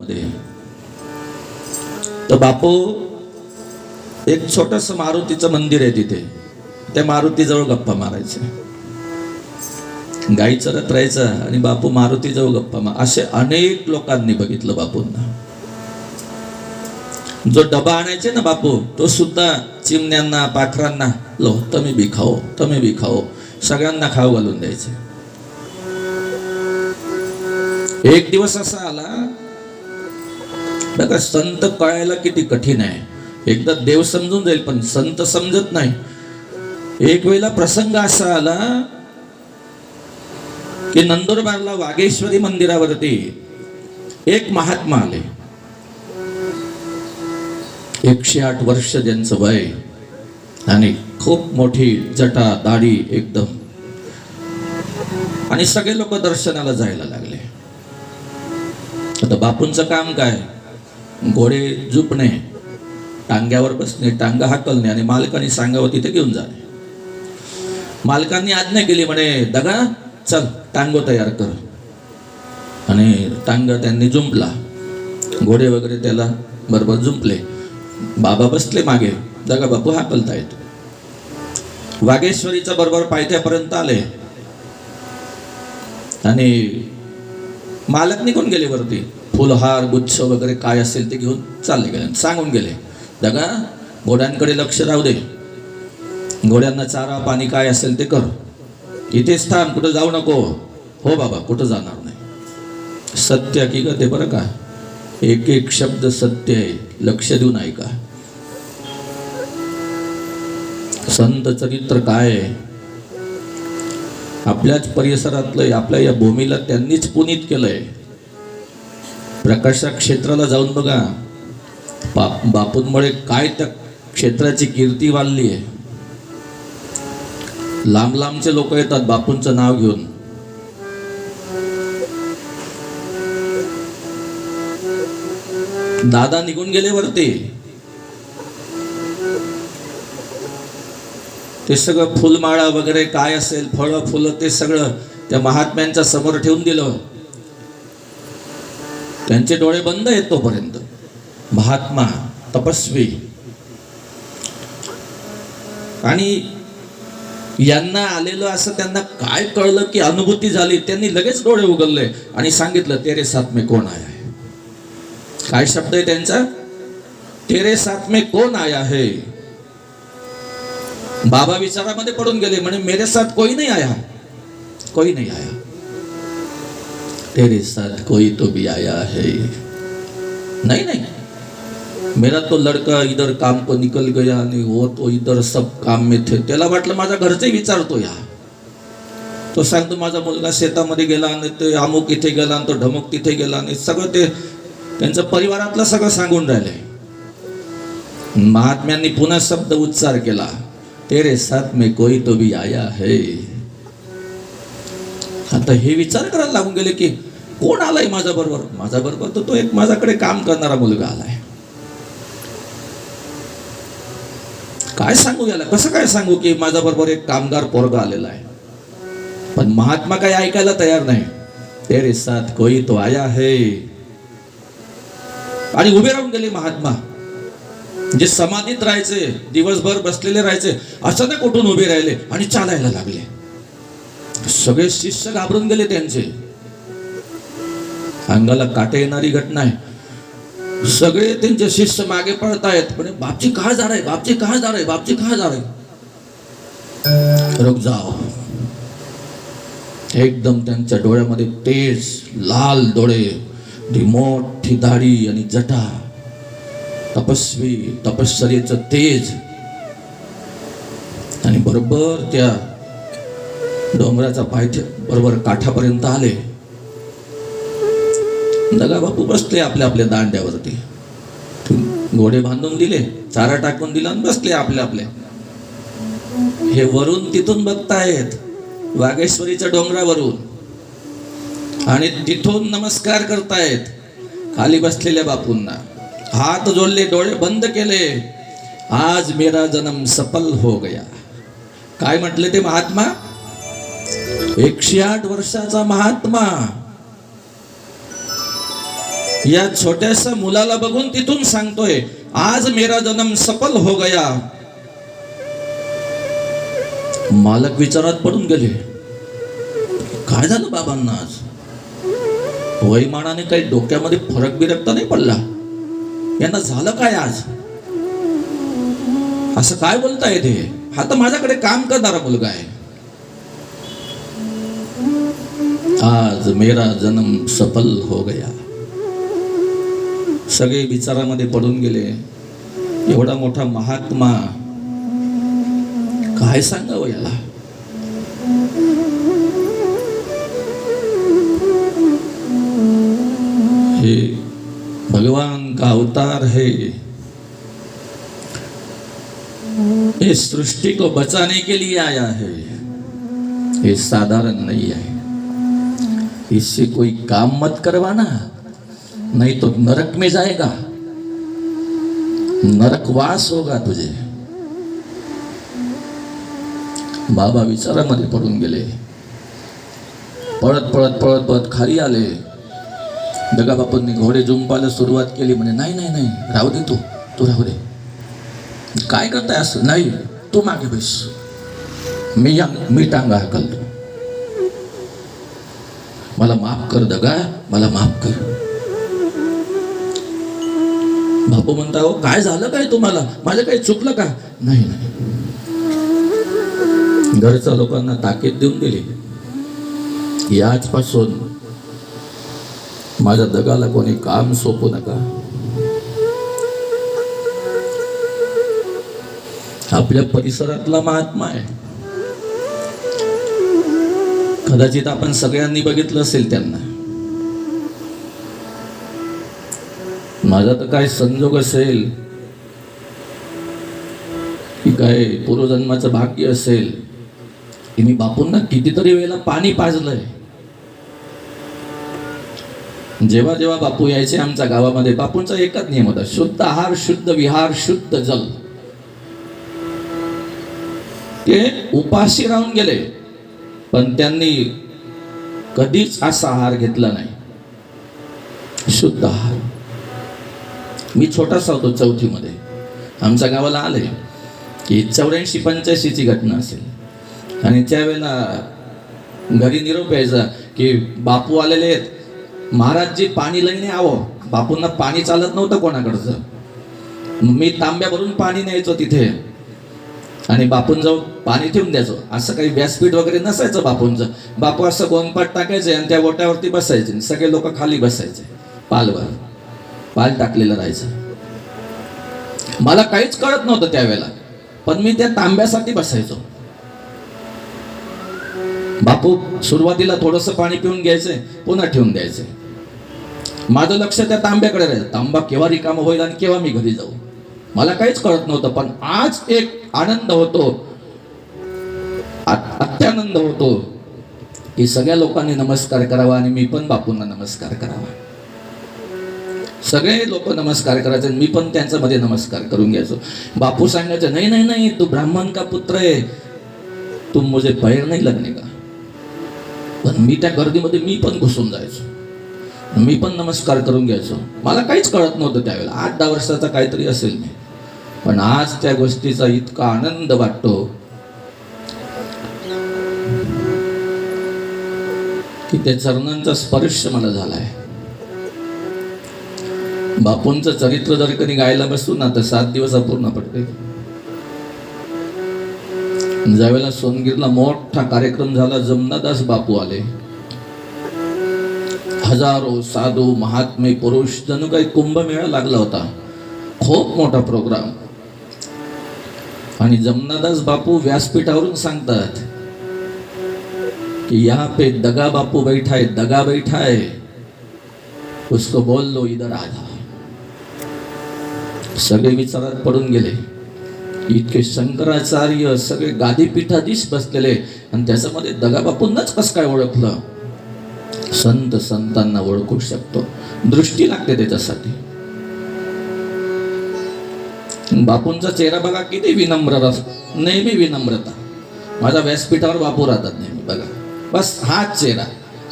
मध्ये. तर बापू एक छोटस मारुतीचं मंदिर आहे तिथे, त्या मारुतीजवळ गप्पा मारायचे. गाई चरत राहायचं आणि बापू मारुतीजवळ गप्पा असे अनेक लोकांनी बघितलं बापूंना. जो डबा आणायचे ना बापू, तो सुद्धा चिमण्यांना पाखरांना लो तुम्ही बी खाओ, तुम्ही बी खाओ, सगळ्यांना खाऊ घालून द्यायचे. एक दिवस असा आला बघा, संत कळायला किती कठीण आहे. एकदा देव समजून जाईल पण संत समजत नाही. एक वेळेला प्रसंग असा आला की नंदुरबारला वागेश्वरी मंदिरावरती एक महात्मा आले. 108 वर्ष ज्यांचं वय आणि खूप मोठी जटा दाढी एकदम, आणि सगळे लोक दर्शनाला जायला लागले. आता बापूंचं काम काय, घोडे झुपणे, टांग्यावर बसणे, टांगा हाकलणे आणि मालकाने सांगावं तिथे घेऊन जाणे. मालकांनी आज्ञा केली, म्हणे दगा चल टांगो तयार कर. आणि टांगा त्यांनी जुंपला, घोडे वगैरे त्याला बरोबर जुंपले. बाबा बसले मागे, दगा बापू हाकलतायत. वागेश्वरीच्या बरोबर पायथ्यापर्यंत आले आणि मालक निघून गेले वरती. फुलहार गुच्छ वगैरे काय असेल ते घेऊन चालले गेले. सांगून गेले, दगा घोड्यांकडे लक्ष राहू दे, घोड्यांना चारा पाणी काय असेल ते कर, इथेच थांब, कुठं जाऊ नको. हो बाबा, कुठं जाणार नाही. सत्य हकीकत आहे बरं का, एक एक शब्द सत्य आहे, लक्ष देऊन ऐका. संत चरित्र काय आहे, आपल्याच परिसरातलं, आपल्या या भूमीला त्यांनीच पुनीत केलंय. प्रकाशा क्षेत्राला जाऊन बघा, बापूंमुळे काय त्या क्षेत्राची कीर्ती वाढली आहे. लांब लांबचे लोक येतात बापूंचं नाव घेऊन. दादा निघून गेले वरती, ते सगळं फुलमाळा वगैरे काय असेल, फळं फुलं, ते सगळं त्या महात्म्यांच्या समोर ठेवून दिलं. त्यांचे डोळे बंद आहेत तोपर्यंत. महात्मा तपस्वी, आणि यांना आलेलं असं त्यांना काय कळलं की अनुभूती झाली. त्यांनी लगेच डोळे उघडले आणि सांगितलं, तेरे साथ में कौन आया है. काय शब्द आहे त्यांचा, तेरे साथ में कौन आया है. बाबा विचारामध्ये पडून गेले, म्हणे मेरे साथ कोई नहीं आया, कोई नहीं आया. तेरे साथ कोई तो भी आया है. नहीं नहीं, मेरा तो लड़का इधर काम को निकल गया आणि वो तो इधर सब काम में थे. त्याला वाटलं माझ्या घरचे विचारतो या. तो सांगतो माझा मुलगा शेतामध्ये गेला आणि ते अमुक इथे गेला आणि तो ढमुक तिथे गेला, आणि सगळं ते त्यांचं परिवारातलं सगळं सांगून राहिले. महात्म्यांनी पुन्हा शब्द उच्चार केला, तेरे साथ में कोई तो भी आया है. आता हे विचार करायला लागून गेले की कोण आलाय माझ्या बरोबर. माझ्या बरोबर तो एक माझ्याकडे काम करणारा मुलगा आलाय. काय सांगू याला, कसं काय सांगू की माझ्या बरोबर एक कामगार पोरगा आलेला आहे. पण महात्मा काही ऐकायला तयार नाही. तेरे साथ कोई तो आया है. आणि उभे राहून गेले महात्मा. जे समाधीत राहायचे, दिवसभर बसलेले राहायचे, अचानक उठून उभे राहिले आणि चालायला लागले. सगळे शिष्य घाबरून गेले. त्यांचे अंगाला काटे येणारी घटना आहे. सगळे त्यांचे शिष्य मागे पळतायत, म्हणे बापजी कहाँ जा रहे, बापजी कहाँ जा रहे, बापजी कहाँ जा रहे. रुक जाओ. एकदम त्यांच्या डोळ्यामध्ये तेज लाल डोळे, ती मोठी दाढी आणि जटा, तपस्वी, तपश्चर्येचं तेज. आणि बरोबर त्या डोंगराचा पायथ्या बरोबर काठापर्यंत आले. दगा बापू बसले आपल्या आपल्या दांड्यावरती, घोडे बांधून दिले, चारा टाकून दिला आणि बसले आपल्या आपल्या. हे वरून तिथून बघतायत, वागेश्वरीच्या डोंगरावरून, आणि तिथून नमस्कार करतायत खाली बसलेल्या बापूंना. हात जोडले, डोळे बंद केले. आज मेरा जन्म सफल हो गया. काय म्हटले ते महात्मा, 108 वर्षाचा महात्मा, या छोट्याशा मुलाला बघून तिथून सांगतोय, आज मेरा जन्म सफल हो गया. मालक विचारात पडून गेले, काय झालं बाबांना आज? वयमानाने काही डोक्यामध्ये फरक बिरक तर नाही पडला? यांना झालं काय आज? असं काय बोलता येते? हा तर माझ्याकडे काम करणारा मुलगा आहे. आज मेरा जन्म सफल हो गया. सगळे विचारामध्ये पडून गेले. एवढा मोठा महात्मा, काय सांगावं याला? हे भगवान का अवतार है. इस सृष्टि को बचाने के लिए आया है. ये साधारण नहीं है. इससे कोई काम मत करवाना, नहीं तो नरक में जाएगा. नरकवास होगा तुझे. बाबा विचारामध्ये पडून गेले. पळत पळत पळत पळत खाली आले. दगाबापूंनी घोडे जुंपायला सुरुवात केली. म्हणे नाही नाही नाही, राहू दे, तू राहू दे. काय करताय असं? नाही, तू मागे बस, मी टांगा हाकलतो. मला माफ कर दगा, मला माफ कर. बापू म्हणता, हो काय झालं काय तुम्हाला? माझं काही चुकलं का? नाही नाही. घरच्या लोकांना ताकीद देऊन दिली, आजपासून माझ्या दगाला कोणी काम सोपू नका. आपल्या परिसरातला महात्मा आहे. कदाचित आपण सगळ्यांनी बघितलं असेल त्यांना. माझा तर काय संजोग असेल की काय पूर्वजन्माचं भाग्य असेल की मी बापूंना कितीतरी वेळेला पाणी पाजलंय. जेव्हा जेव्हा बापू यायचे आमच्या गावामध्ये, बापूंचा एकच नियम होता, शुद्ध आहार, शुद्ध विहार, शुद्ध जल. ते उपाशी राहून गेले, पण त्यांनी कधीच असा आहार घेतला नाही, शुद्ध आहार. मी छोटासा होतो, चौथीमध्ये आमच्या गावाला आले की 84-85ची घटना असेल. आणि त्यावेळेला घरी निरोप यायचा की बापू आलेले आहेत, महाराजजी पाणी लईने यावं. बापूंना पाणी चालत नव्हतं कोणाकडचं. मी तांब्या भरून पाणी न्यायचो तिथे आणि बापूंजवळ पाणी ठेवून द्यायचो. असं काही व्यासपीठ वगैरे नसायचं बापूंचं. बापू असं गोंदपाट टाकायचे आणि त्या ओट्यावरती बसायचे. सगळे लोक खाली बसायचे, पाल टाकलेलं राहायचं. मला काहीच कळत नव्हतं त्यावेळेला, पण मी त्या तांब्यासाठी बसायचो. बापू सुरुवातीला थोडंसं पाणी पिऊन घ्यायचे, पुन्हा ठेवून द्यायचे. माझं लक्ष त्या तांब्याकडे राहायचं. तांबा केव्हा रिकामा होईल आणि केव्हा मी घरी जाऊ, मला काहीच कळत नव्हतं. पण आज एक आनंद होतो, अत्यानंद होतो की सगळ्या लोकांनी नमस्कार करावा आणि मी पण बापूंना नमस्कार करावा. सगळे लोक नमस्कार करायचे, मी पण त्यांच्यामध्ये नमस्कार करून घ्यायचो. बापू सांगायचे, नाही नाही नाही, तू ब्राह्मण का पुत्र आहे, तू मुझे पैर नाही लगने का. पण मी त्या गर्दीमध्ये मी पण घुसून जायचो, मी पण नमस्कार करून घ्यायचो. मला काहीच कळत नव्हतं त्यावेळेला, 8-10 वर्षाचा काहीतरी असेल मी. पण आज त्या गोष्टीचा इतका आनंद वाटतो की त्या चरणांचा स्पर्श मला झालाय. बापूंचं चरित्र जर कधी गायला बसतो ना तर 7 दिवस अपूर्ण पडते. ज्यावेळेला सोनगीरला मोठा कार्यक्रम झाला, जमनादास बापू आले, हजारो साधू महात्मे पुरुष, जणू काही कुंभमेळा लागला होता, खूप मोठा प्रोग्राम. आणि जमनादास बापू व्यासपीठावरून सांगतात कि यहाँ पे दगा बापू बैठा है, दगा बैठा है, उसको बोल लो इधर आ जा. सगळे विचारात पडून गेले. इतके शंकराचार्य सगळे गादीपीठाधीश बसलेले, आणि त्याच्यामध्ये दगा बापूंनाच कसं काय ओळखलं? संत संतांना ओळखू शकतो, दृष्टी लागते त्याच्यासाठी. बापूंचा चेहरा बघा किती विनम्र, नेहमी विनम्रता. माझ्या व्यासपीठावर बापू राहतात नेहमी बघा, बस हाच चेहरा,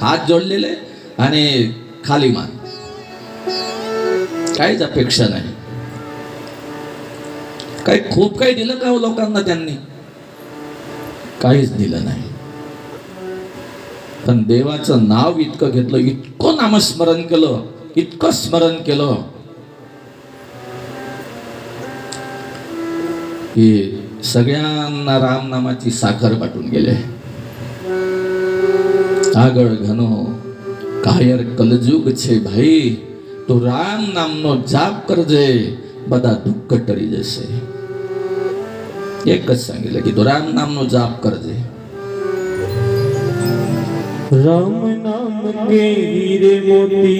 हात जोडलेले आणि खाली मान. काहीच अपेक्षा नाही. काही खूप काही दिलं का हो लोकांना त्यांनी? काहीच दिलं नाही. पण देवाचं नाव इतकं घेतलं, इतकं नामस्मरण केलं, इतकं स्मरण केलं की सगळ्यांना राम नामाची साखर वाटून गेले. આગળ ઘણો કાયર કલજુગ છે ભાઈ, તો રામ નામનો જાપ કરજે, બધા દુઃખ ટળી જશે. એક જ सांगितलं की तो राम नामનો જાપ કરજે. राम नाम के हीरे मोती